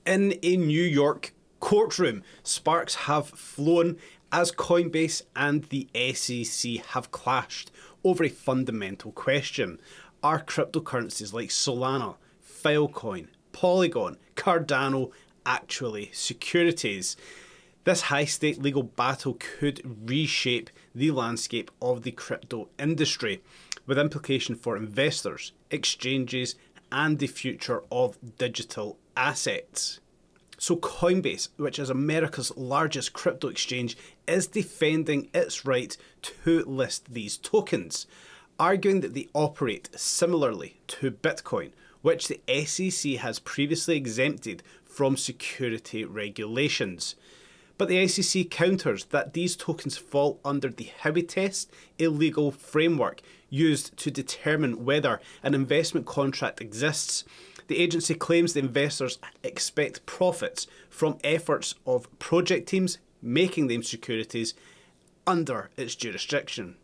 In a New York courtroom, sparks have flown as Coinbase and the SEC have clashed over a fundamental question. Are cryptocurrencies like Solana, Filecoin, Polygon, Cardano actually securities? This high-stake legal battle could reshape the landscape of the crypto industry, with implication for investors, exchanges, and the future of digital assets. So Coinbase, which is America's largest crypto exchange, is defending its right to list these tokens, arguing that they operate similarly to Bitcoin, which the SEC has previously exempted from security regulations. But the SEC counters that these tokens fall under the Heav Test, a legal framework used to determine whether an investment contract exists. The agency claims the investors expect profits from efforts of project teams making them securities under its jurisdiction.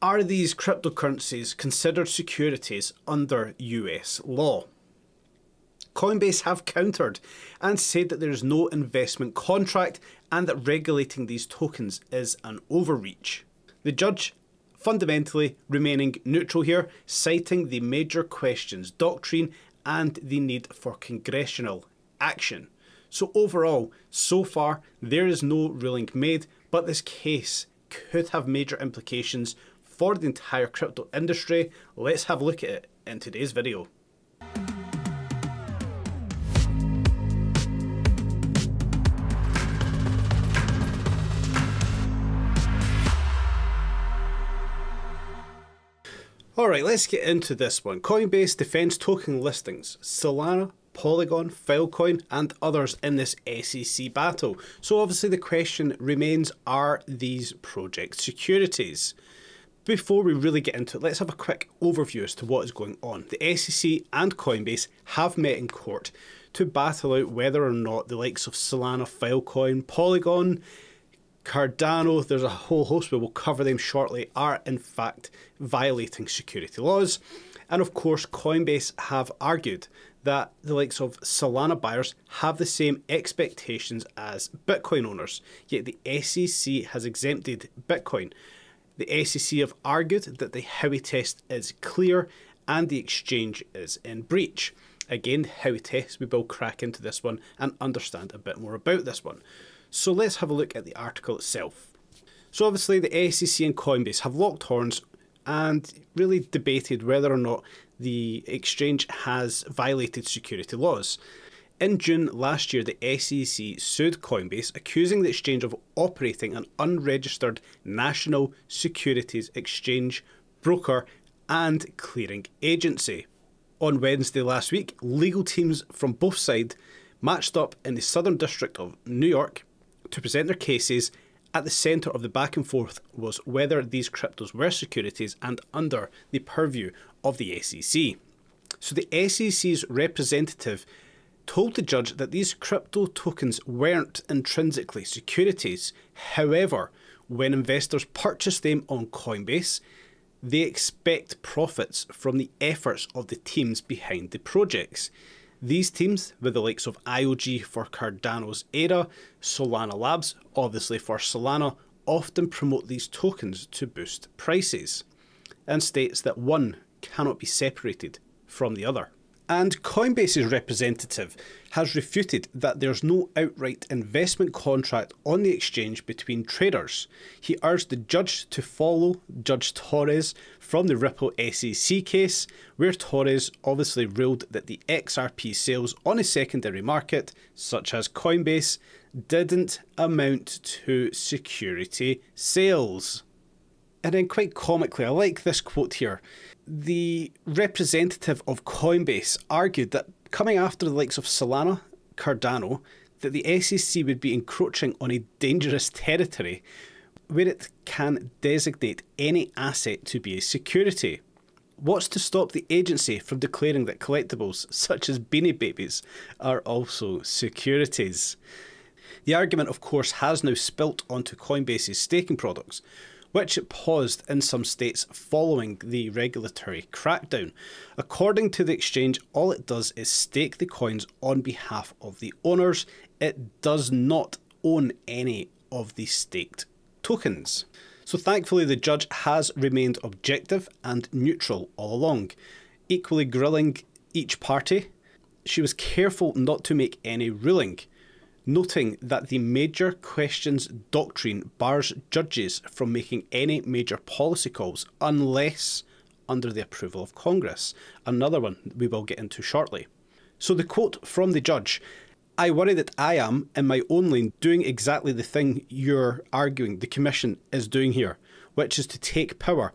Are these cryptocurrencies considered securities under US law? Coinbase have countered and said that there is no investment contract and that regulating these tokens is an overreach. The judge fundamentally remaining neutral here, citing the major questions doctrine and the need for congressional action. So overall, so far, there is no ruling made, but this case could have major implications for the entire crypto industry. Let's have a look at it in today's video. Alright, let's get into this one. Coinbase defends token listings, Solana, Polygon, Filecoin and others in this SEC battle. So obviously the question remains, are these project securities? Before we really get into it, let's have a quick overview as to what is going on. The SEC and Coinbase have met in court to battle out whether or not the likes of Solana, Filecoin, Polygon, Cardano, there's a whole host, but we'll cover them shortly, are in fact violating security laws. And of course, Coinbase have argued that the likes of Solana buyers have the same expectations as Bitcoin owners, yet the SEC has exempted Bitcoin. The SEC have argued that the Heav Test is clear and the exchange is in breach. Again, Heav Test, we will crack into this one and understand a bit more about this one. So let's have a look at the article itself. So obviously the SEC and Coinbase have locked horns and really debated whether or not the exchange has violated security laws. In June last year, the SEC sued Coinbase, accusing the exchange of operating an unregistered national securities exchange, broker and clearing agency. On Wednesday last week, legal teams from both sides matched up in the Southern District of New York to present their cases. At the centre of the back and forth was whether these cryptos were securities and under the purview of the SEC. So the SEC's representative told the judge that these crypto tokens weren't intrinsically securities. However, when investors purchase them on Coinbase, they expect profits from the efforts of the teams behind the projects. These teams, with the likes of IOG for Cardano's ADA, Solana Labs, obviously for Solana, often promote these tokens to boost prices, and states that one cannot be separated from the other. And Coinbase's representative has refuted that there's no outright investment contract on the exchange between traders. He urged the judge to follow Judge Torres from the Ripple SEC case, where Torres obviously ruled that the XRP sales on a secondary market, such as Coinbase, didn't amount to security sales. And then quite comically, I like this quote here. The representative of Coinbase argued that coming after the likes of Solana, Cardano, that the SEC would be encroaching on a dangerous territory where it can designate any asset to be a security. What's to stop the agency from declaring that collectibles such as Beanie Babies are also securities? The argument, of course, has now spilt onto Coinbase's staking products, which it paused in some states following the regulatory crackdown. According to the exchange, all it does is stake the coins on behalf of the owners. It does not own any of the staked tokens. So thankfully the judge has remained objective and neutral all along, equally grilling each party. She was careful not to make any ruling, noting that the major questions doctrine bars judges from making any major policy calls unless under the approval of Congress. Another one we will get into shortly. So the quote from the judge: "I worry that I am, in my own lane, doing exactly the thing you're arguing the Commission is doing here, which is to take power.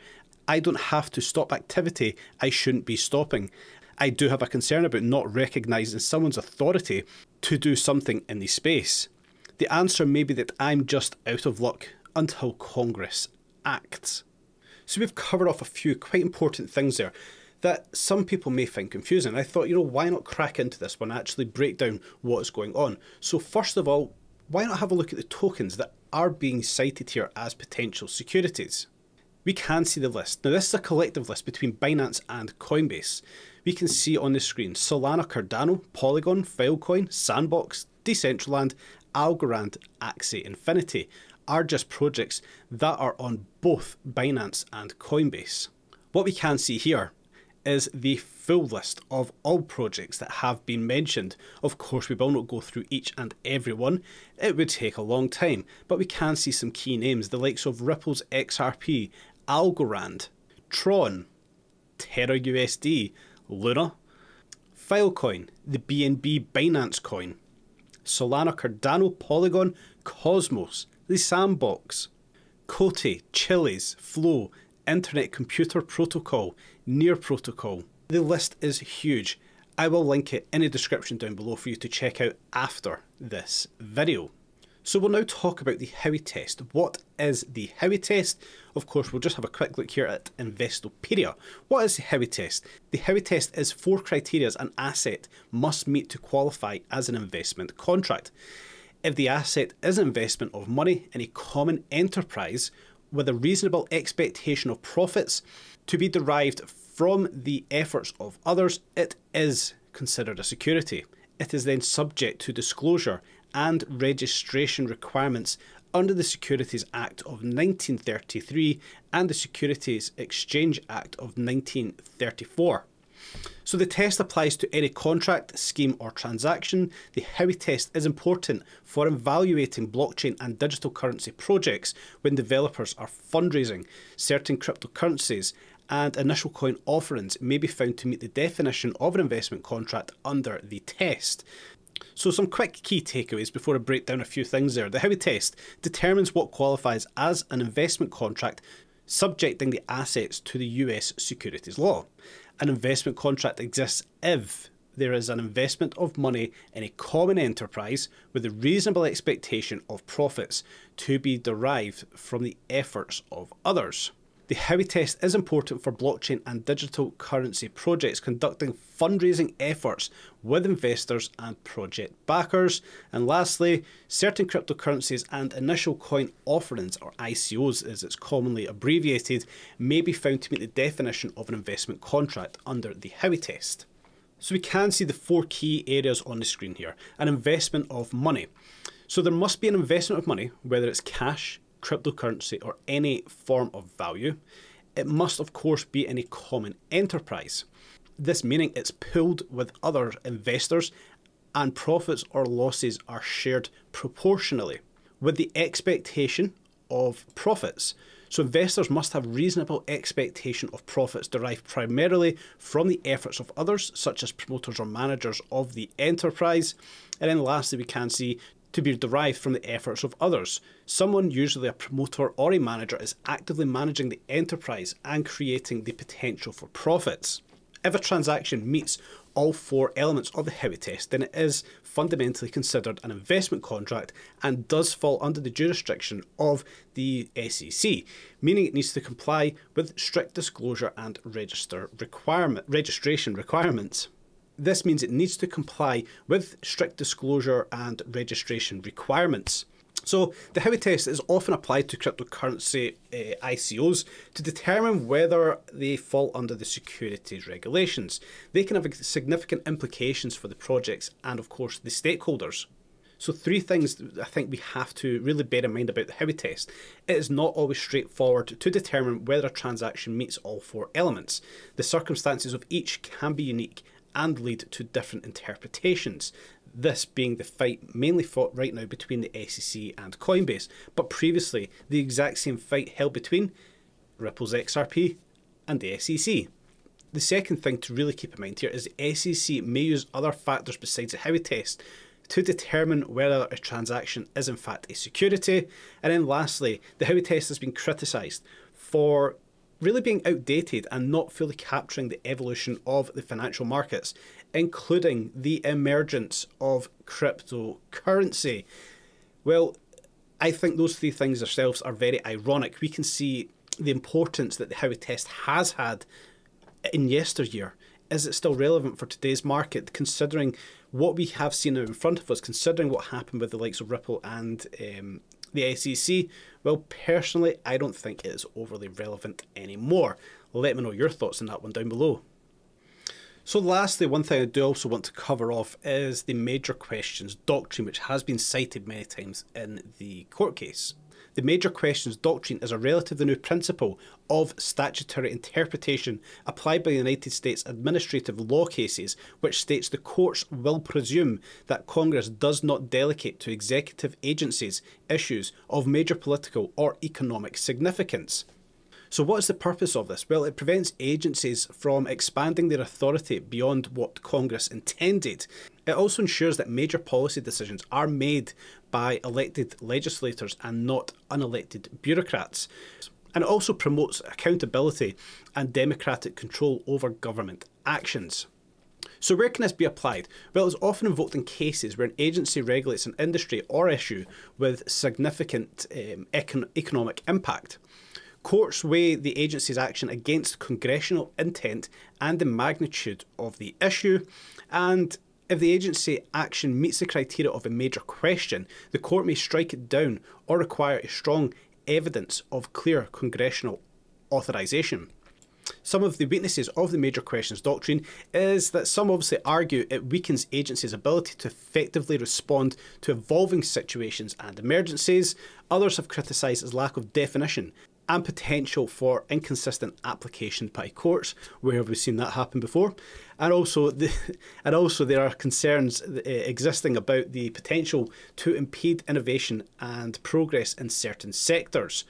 I don't have to stop activity I shouldn't be stopping. I do have a concern about not recognising someone's authority to do something in the space. The answer may be that I'm just out of luck until Congress acts." So we've covered off a few quite important things there that some people may find confusing. I thought, why not crack into this one, actually break down what is going on. So first of all, why not have a look at the tokens that are being cited here as potential securities? We can see the list. Now this is a collective list between Binance and Coinbase. We can see on the screen Solana, Cardano, Polygon, Filecoin, Sandbox, Decentraland, Algorand, Axie Infinity are just projects that are on both Binance and Coinbase. What we can see here is the full list of all projects that have been mentioned. Of course, we will not go through each and every one. It would take a long time, but we can see some key names, the likes of Ripple's XRP, Algorand, Tron, Terra USD, Luna, Filecoin, the BNB Binance coin, Solana, Cardano, Polygon, Cosmos, the Sandbox, Cote, Chiliz, Flow, Internet Computer Protocol, Near Protocol. The list is huge. I will link it in the description down below for you to check out after this video. So we'll now talk about the Heav Test. What is the Heav Test? Of course, we'll just have a quick look here at Investopedia. What is the Heav Test? The Heav Test is 4 criteria an asset must meet to qualify as an investment contract. If the asset is an investment of money in a common enterprise with a reasonable expectation of profits to be derived from the efforts of others, it is considered a security. It is then subject to disclosure and registration requirements under the Securities Act of 1933 and the Securities Exchange Act of 1934. So the test applies to any contract, scheme or transaction. The Heav Test is important for evaluating blockchain and digital currency projects when developers are fundraising. Certain cryptocurrencies and initial coin offerings may be found to meet the definition of an investment contract under the test. So some quick key takeaways before I break down a few things there. The Heav Test determines what qualifies as an investment contract, subjecting the assets to the US securities law. An investment contract exists if there is an investment of money in a common enterprise with a reasonable expectation of profits to be derived from the efforts of others. The Heav Test is important for blockchain and digital currency projects conducting fundraising efforts with investors and project backers. And lastly, certain cryptocurrencies and initial coin offerings, or ICOs as it's commonly abbreviated, may be found to meet the definition of an investment contract under the Heav Test. So we can see the 4 key areas on the screen here. An investment of money. So there must be an investment of money, whether it's cash, cryptocurrency or any form of value. It must of course be in a common enterprise. This meaning it's pooled with other investors and profits or losses are shared proportionally with the expectation of profits. So investors must have reasonable expectation of profits derived primarily from the efforts of others, such as promoters or managers of the enterprise. And then lastly, we can see to be derived from the efforts of others. Someone, usually a promoter or a manager, is actively managing the enterprise and creating the potential for profits. If a transaction meets all 4 elements of the Heav Test, then it is fundamentally considered an investment contract and does fall under the jurisdiction of the SEC, meaning it needs to comply with strict disclosure and registration requirements. This means it needs to comply with strict disclosure and registration requirements. So the Heav Test is often applied to cryptocurrency ICOs to determine whether they fall under the securities regulations. They can have significant implications for the projects and of course the stakeholders. So three things that I think we have to really bear in mind about the Heav Test. It is not always straightforward to determine whether a transaction meets all four elements. The circumstances of each can be unique and lead to different interpretations. This being the fight mainly fought right now between the SEC and Coinbase, but previously the exact same fight held between Ripple's XRP and the SEC. The second thing to really keep in mind here is the SEC may use other factors besides the Heav Test to determine whether a transaction is in fact a security. And then lastly, the Heav Test has been criticised for really being outdated and not fully capturing the evolution of the financial markets, including the emergence of cryptocurrency. Well, I think those three things themselves are very ironic. We can see the importance that the Heav Test has had in yesteryear. Is it still relevant for today's market, considering what we have seen in front of us, considering what happened with the likes of Ripple and the SEC? Well, personally, I don't think it is overly relevant anymore. Let me know your thoughts on that one down below. So lastly, one thing I do also want to cover off is the major questions doctrine, which has been cited many times in the court case. The major questions doctrine is a relatively new principle of statutory interpretation applied by the United States administrative law cases, which states the courts will presume that Congress does not delegate to executive agencies issues of major political or economic significance. So what is the purpose of this? Well, it prevents agencies from expanding their authority beyond what Congress intended. It also ensures that major policy decisions are made by elected legislators and not unelected bureaucrats. And it also promotes accountability and democratic control over government actions. So where can this be applied? Well, it's often invoked in cases where an agency regulates an industry or issue with significant economic impact. Courts weigh the agency's action against congressional intent and the magnitude of the issue, and if the agency action meets the criteria of a major question, the court may strike it down or require a strong evidence of clear congressional authorization. Some of the weaknesses of the major questions doctrine is that some obviously argue it weakens agencies' ability to effectively respond to evolving situations and emergencies. Others have criticised its lack of definition and potential for inconsistent application by courts. Where have we seen that happen before? And also there are concerns existing about the potential to impede innovation and progress in certain sectors.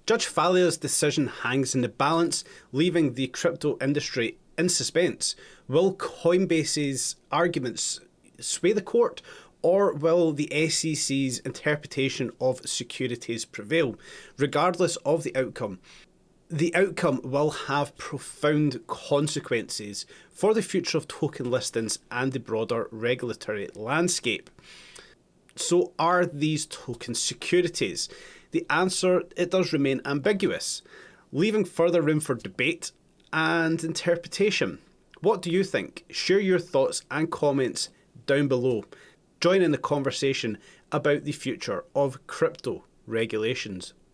Judge Thailia's decision hangs in the balance, leaving the crypto industry in suspense. Will Coinbase's arguments sway the court, or will the SEC's interpretation of securities prevail? Regardless of the outcome will have profound consequences for the future of token listings and the broader regulatory landscape. So are these tokens securities? The answer, it does remain ambiguous, leaving further room for debate and interpretation. What do you think? Share your thoughts and comments down below. Join in the conversation about the future of crypto regulations.